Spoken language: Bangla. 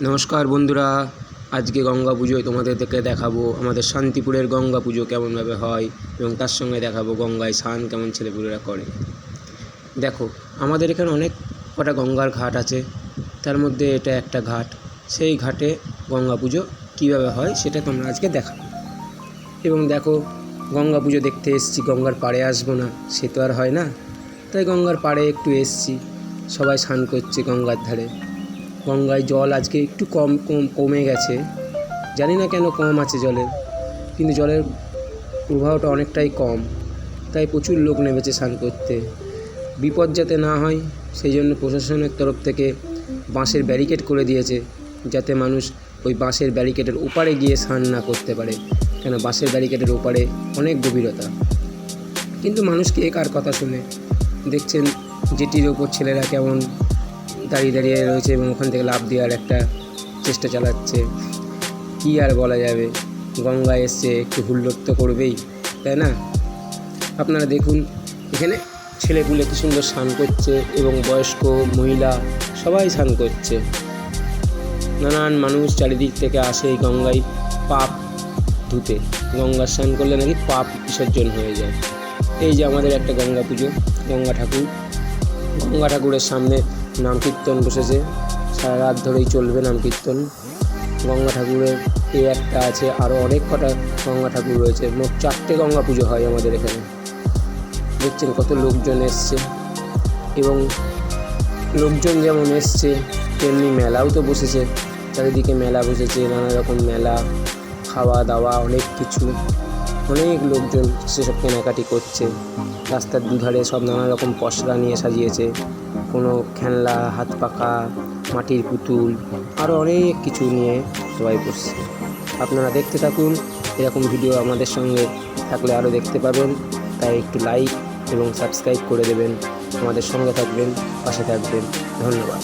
নমস্কার বন্ধুরা, আজকে গঙ্গা পুজোয় তোমাদেরকে দেখাবো আমাদের শান্তিপুরের গঙ্গা পুজো কেমনভাবে হয় এবং তার সঙ্গে দেখাবো গঙ্গায় স্নান কেমন ছেলেপুলেরা করে। দেখো, আমাদের এখানে অনেক কটা গঙ্গার ঘাট আছে, তার মধ্যে এটা একটা ঘাট। সেই ঘাটে গঙ্গা পুজো কীভাবে হয় সেটা তোমরা আজকে দেখাবো। এবং দেখো, গঙ্গা পুজো দেখতে এসেছি, গঙ্গার পাড়ে আসবো না সে তো আর হয় না, তাই গঙ্গার পাড়ে একটু এসেছি। সবাই স্নান করছে গঙ্গার ধারে। গঙ্গায় জল আজকে একটু কমে গেছে, জানি না কেন কম আছে জলের, কিন্তু জলের প্রবাহটা অনেকটাই কম, তাই প্রচুর লোক নেমেছে স্নান করতে। বিপদ যাতে না হয় সেই জন্য প্রশাসনের তরফ থেকে বাঁশের ব্যারিকেড করে দিয়েছে, যাতে মানুষ ওই বাঁশের ব্যারিকেডের ওপারে গিয়ে স্নান না করতে পারে, কেন বাঁশের ব্যারিকেডের ওপারে অনেক গভীরতা। কিন্তু মানুষ কে কার কথা শুনে? দেখছেন জেটির ওপর ছেলেরা কেমন দাঁড়িয়ে দাঁড়িয়ে রয়েছে এবং ওখান থেকে লাফ দেওয়ার একটা চেষ্টা চালাচ্ছে। কী আর বলা যাবে, গঙ্গা এসছে, একটু হুল্লোড় তো করবেই, তাই না? আপনারা দেখুন, এখানে ছেলেপুলে কি সুন্দর স্নান করছে এবং বয়স্ক মহিলা সবাই স্নান করছে। নানান মানুষ চারিদিক থেকে আসে এই গঙ্গায় পাপ ধুতে। গঙ্গা স্নান করলে নাকি পাপ বিসর্জন হয়ে যায়। এই যে আমাদের একটা গঙ্গা পুজো, গঙ্গা ঠাকুরের সামনে নাম কীর্তন বসেছে, সারা রাত ধরেই চলবে নাম কীর্তন। গঙ্গা ঠাকুরের এই একটা আছে, আরও অনেক কটা গঙ্গা ঠাকুর রয়েছে। মোট 4টে গঙ্গা পুজো হয় আমাদের এখানে। দেখছেন কত লোকজন এসছে, এবং লোকজন যেমন এসছে তেমনি মেলাও তো বসেছে, চারিদিকে মেলা বসেছে, নানা রকম মেলা, খাওয়া দাওয়া অনেক কিছু। অনেক লোকজন সেসব কেনাকাটি করছে। রাস্তার দুধারে সব নানা রকম পসরা নিয়ে সাজিয়েছে, কোনো খেলনা, হাত পাখা, মাটির পুতুল, আরও অনেক কিছু নিয়ে সবাই বসছে। আপনারা দেখতে থাকুন, এরকম ভিডিও আমাদের সঙ্গে থাকলে আরও দেখতে পাবেন। তাই একটু লাইক এবং সাবস্ক্রাইব করে দেবেন, আমাদের সঙ্গে থাকবেন, পাশে থাকবেন। ধন্যবাদ।